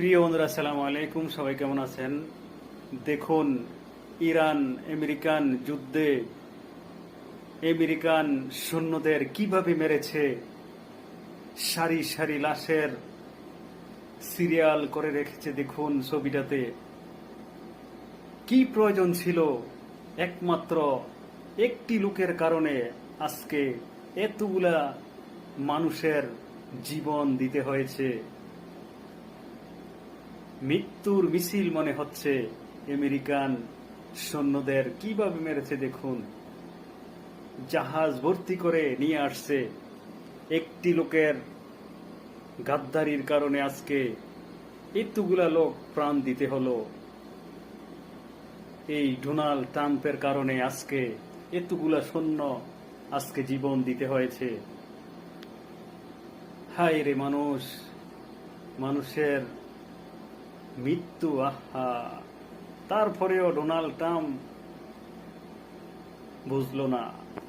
প্রিয় বন্ধুরা, আসসালামু আলাইকুম। সবাই কেমন আছেন? দেখুন, ইরান আমেরিকান যুদ্ধে আমেরিকান সৈন্যদের কিভাবে মেরেছে। সারি সারি লাশের সিরিয়াল করে রেখেছে। দেখুন ছবিটাতে কি প্রয়োজন ছিল? একমাত্র একটি লোকের কারণে আজকে এতগুলা মানুষের জীবন দিতে হয়েছে। মৃত্যুর মিছিল মনে হচ্ছে। আমেরিকান সৈন্যদের কিভাবে মেরেছে দেখুন। জাহাজ ভর্তি করে নিয়ে আসছে। একটি লোকের গাদ্দারির কারণে আজকে এতগুলা লোক প্রাণ দিতে হলো। এই ডোনাল্ড ট্রাম্পের কারণে আজকে এতগুলা সৈন্য আজকে জীবন দিতে হয়েছে। হায় রে মানুষ, মানুষের মৃত্যু, আহা! তারপরেও ডোনাল্ড ট্রাম্প বুঝলো না।